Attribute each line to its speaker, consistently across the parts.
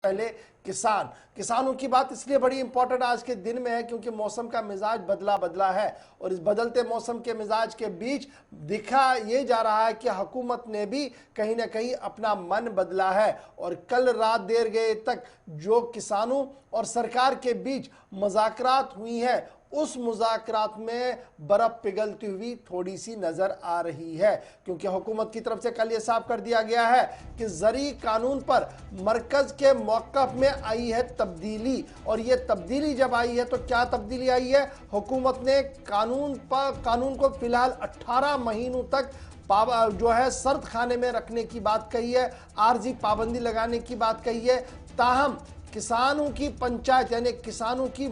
Speaker 1: पहले किसानों की बात इसलिए बड़ी इंपॉर्टेंट आज के दिन में है क्योंकि मौसम का मिजाज बदला बदला है और इस बदलते मौसम के मिजाज के बीच दिखा ये जा रहा है कि हुकूमत ने भी कहीं ना कहीं अपना मन बदला है। और कल रात देर गए तक जो किसानों और सरकार के बीच मुज़ाकरात हुई है उस मुज़ाकरात में बर्फ पिघलती हुई थोड़ी सी नजर आ रही है, क्योंकि हुकूमत की तरफ से कल ये साफ कर दिया गया है कि ज़री कानून पर मरकज के मौक़िफ़ में आई है तब्दीली। और ये तब्दीली जब आई है तो क्या तब्दीली आई है? हुकूमत ने कानून को फिलहाल 18 महीनों तक जो है सर्द खाने में रखने की बात कही है, आर्जी पाबंदी लगाने की बात कही है। ताहम किसानों की पंचायत यानी किसानों की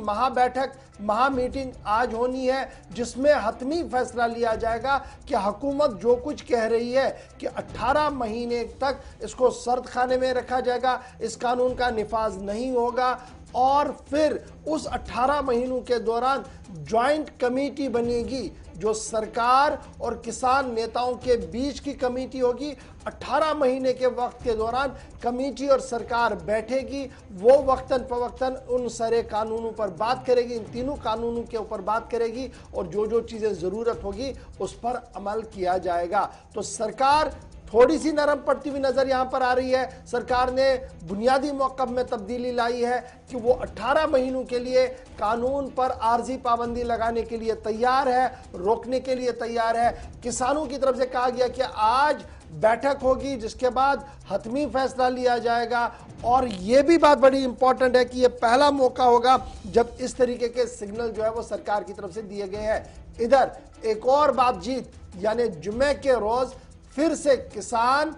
Speaker 1: महा मीटिंग आज होनी है जिसमें हतमी फैसला लिया जाएगा कि हुकूमत जो कुछ कह रही है कि 18 महीने तक इसको सर्द खाने में रखा जाएगा, इस कानून का निफाज नहीं होगा और फिर उस 18 महीनों के दौरान जॉइंट कमेटी बनेगी जो सरकार और किसान नेताओं के बीच की कमेटी होगी। 18 महीने के वक्त के दौरान कमेटी और सरकार बैठेगी, वो वक्तन फवक्तन उन सारे कानूनों पर बात करेगी, इन तीनों कानूनों के ऊपर बात करेगी और जो जो चीज़ें ज़रूरत होगी उस पर अमल किया जाएगा। तो सरकार थोड़ी सी नरम पड़ती हुई नजर यहां पर आ रही है। सरकार ने बुनियादी मौक़िफ़ में तब्दीली लाई है कि वो 18 महीनों के लिए कानून पर आर्जी पाबंदी लगाने के लिए तैयार है, रोकने के लिए तैयार है। किसानों की तरफ से कहा गया कि आज बैठक होगी जिसके बाद हतमी फैसला लिया जाएगा और ये भी बात बड़ी इंपॉर्टेंट है कि ये पहला मौका होगा जब इस तरीके के सिग्नल जो है वो सरकार की तरफ से दिए गए हैं। इधर एक और बातचीत यानी जुम्मे के रोज फिर से किसान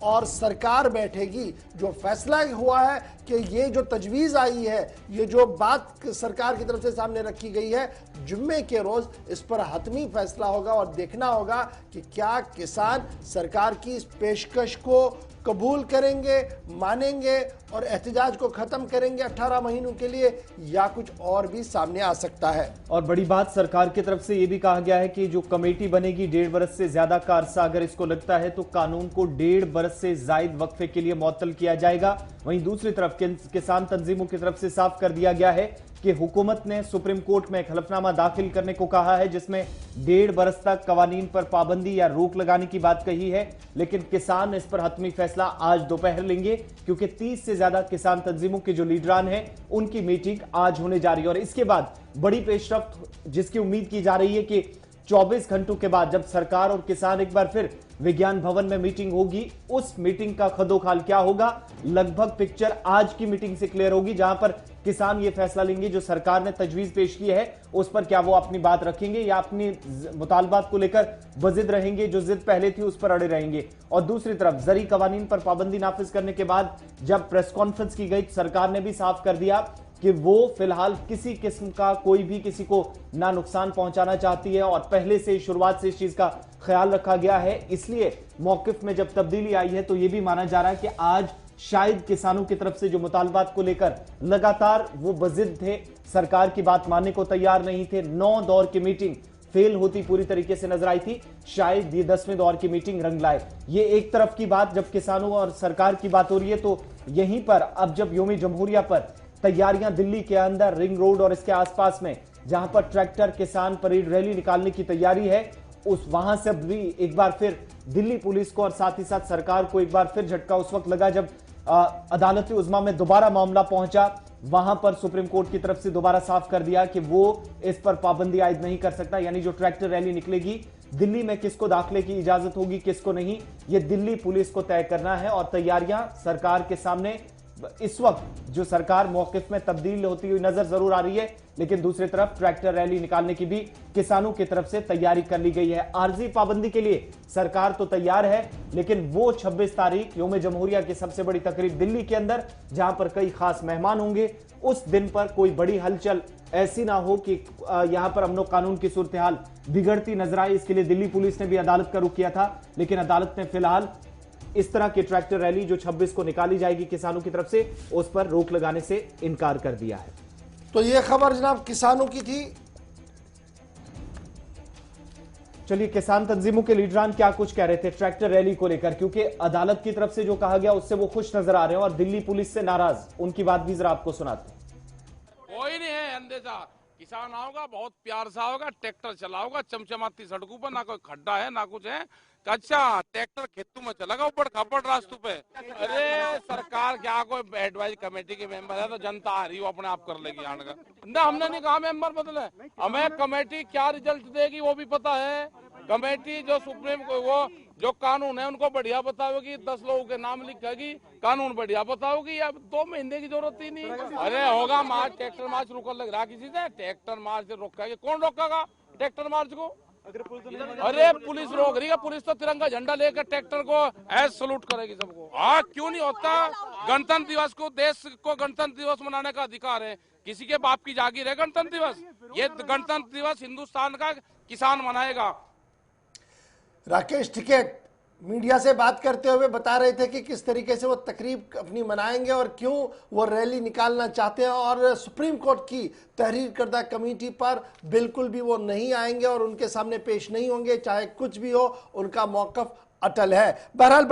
Speaker 1: और सरकार बैठेगी। जो फैसला हुआ है कि ये जो तजवीज़ आई है, ये जो बात सरकार की तरफ से सामने रखी गई है, जुम्मे के रोज़ इस पर हतमी फैसला होगा और देखना होगा कि क्या किसान सरकार की इस पेशकश को कबूल करेंगे, मानेंगे और एहतजाज को ख़त्म करेंगे 18 महीनों के लिए, या कुछ और भी सामने आ सकता है।
Speaker 2: और बड़ी बात सरकार की तरफ से यह भी कहा गया है कि जो कमेटी बनेगी 1.5 बरस से ज्यादा का अरसा अगर इसको लगता है तो कानून को 1.5 बरस से जायद वक्फे के लिए मुअत्तल किया जाएगा। वहीं दूसरी तरफ किसान तंजीमों की तरफ से साफ कर दिया गया है कि हुकूमत ने सुप्रीम कोर्ट में एक हलफनामा दाखिल करने को कहा है जिसमें 1.5 बरस तक कवानीन पर पाबंदी या रोक लगाने की बात कही है, लेकिन किसान इस पर हतमी फैसला आज दोपहर लेंगे क्योंकि 30 से ज्यादा किसान तंजीमों के जो लीडरान हैं उनकी मीटिंग आज होने जा रही है। और इसके बाद बड़ी पेशरफ्त जिसकी उम्मीद की जा रही है कि 24 घंटों के बाद जब सरकार और किसान एक बार फिर विज्ञान भवन में मीटिंग होगी, उस मीटिंग का खदोखाल क्या होगा, लगभग पिक्चर आज की मीटिंग से क्लियर होगी जहां पर किसान ये फैसला लेंगे जो सरकार ने तजवीज पेश की है उस पर क्या वो अपनी बात रखेंगे या अपनी मुतालबात को लेकर वजिद रहेंगे, जो जिद पहले थी उस पर अड़े रहेंगे। और दूसरी तरफ ज़री कवानीन पर पाबंदी नाफिज करने के बाद जब प्रेस कॉन्फ्रेंस की गई, सरकार ने भी साफ कर दिया कि वो फिलहाल किसी किस्म का कोई भी किसी को ना नुकसान पहुंचाना चाहती है और पहले से शुरुआत से इस चीज का ख्याल रखा गया है। इसलिए मौकिफ में जब तब्दीली आई है तो यह भी माना जा रहा है कि आज शायद किसानों की तरफ से जो मुतालबात को लेकर लगातार वो बजिद थे, सरकार की बात मानने को तैयार नहीं थे, 9 दौर की मीटिंग फेल होती पूरी तरीके से नजर आई थी, शायद ये 10वें दौर की मीटिंग रंग लाए। ये एक तरफ की बात जब किसानों और सरकार की बात हो रही है तो यहीं पर अब जब यौम जमहूरिया पर तैयारियां दिल्ली के अंदर रिंग रोड और इसके आसपास में जहां पर ट्रैक्टर किसान परेड रैली निकालने की तैयारी है, उस वहां से भी एक बार फिर दिल्ली पुलिस को और साथ ही साथ सरकार को एक बार फिर झटका उस वक्त लगा जब अदालत उज़्मा में दोबारा मामला पहुंचा। वहां पर सुप्रीम कोर्ट की तरफ से दोबारा साफ कर दिया कि वो इस पर पाबंदी आयद नहीं कर सकता, यानी जो ट्रैक्टर रैली निकलेगी दिल्ली में किसको दाखिले की इजाजत होगी किसको नहीं, ये दिल्ली पुलिस को तय करना है। और तैयारियां सरकार के सामने इस वक्त जो सरकार मौकिफ में तब्दील होती हुई नजर जरूर आ रही है, लेकिन दूसरी तरफ ट्रैक्टर रैली निकालने की भी किसानों की तरफ से तैयारी कर ली गई है। आर्जी पाबंदी के लिए सरकार तो तैयार है, लेकिन वो 26 तारीख यौम जमहूरिया की सबसे बड़ी तकरीब दिल्ली के अंदर जहां पर कई खास मेहमान होंगे, उस दिन पर कोई बड़ी हलचल ऐसी ना हो कि यहां पर अमनो कानून की सूरत हाल बिगड़ती नजर आए। इसके लिए दिल्ली पुलिस ने भी अदालत का रुख किया था, लेकिन अदालत ने फिलहाल इस तरह की ट्रैक्टर रैली जो 26 को निकाली जाएगी किसानों की तरफ से, उस पर रोक लगाने से इनकार कर दिया है।
Speaker 1: तो यह खबर जनाब किसानों की थी।
Speaker 2: चलिए, किसान तंजीमों के लीडरान क्या कुछ कह रहे थे ट्रैक्टर रैली को लेकर, क्योंकि अदालत की तरफ से जो कहा गया उससे वो खुश नजर आ रहे हैं और दिल्ली पुलिस से नाराज। उनकी बात भी जरा आपको सुनाते हैं।
Speaker 3: कोई नहीं है अंदेशा, किसान आओगा बहुत प्यार से आओगा, ट्रैक्टर चलाओगा चमचमाती सड़कों पर, ना कोई खड्डा है ना कुछ है। अच्छा, ट्रैक्टर खेतों में चलेगा ऊपर खपड़ रास्तों पे। अरे सरकार क्या, कोई एडवाइज कमेटी के मेंबर है तो जनता आ रही हो अपने आप कर लेगी आने का ना। हमने नहीं कहा मेंबर बदले, हमें कमेटी क्या रिजल्ट देगी वो भी पता है। कमेटी जो सुप्रीम को वो जो कानून है उनको बढ़िया बताओगी, 10 लोगों के नाम लिखेगी, कानून बढ़िया बताओगी। अब 2 महीने की जरूरत ही नहीं। अरे होगा मार्च, ट्रैक्टर मार्च रुक लग रहा किसी से, ट्रैक्टर मार्च रोकेगा कौन? रोकेगा ट्रैक्टर मार्च को? अरे पुलिस रोक रही है, पुलिस तो तिरंगा झंडा लेकर ट्रैक्टर को ऐसे सलूट करेगी सबको। हाँ क्यों नहीं होता? गणतंत्र दिवस को, देश को गणतंत्र दिवस मनाने का अधिकार है, किसी के बाप की जागीर है गणतंत्र दिवस। ये गणतंत्र दिवस हिंदुस्तान का किसान मनाएगा।
Speaker 1: राकेश टिकैत मीडिया से बात करते हुए बता रहे थे कि किस तरीके से वो तकरीब अपनी मनाएंगे और क्यों वो रैली निकालना चाहते हैं, और सुप्रीम कोर्ट की तहरीर करदा कमेटी पर बिल्कुल भी वो नहीं आएंगे और उनके सामने पेश नहीं होंगे, चाहे कुछ भी हो। उनका मौकफ अटल है। बहरहाल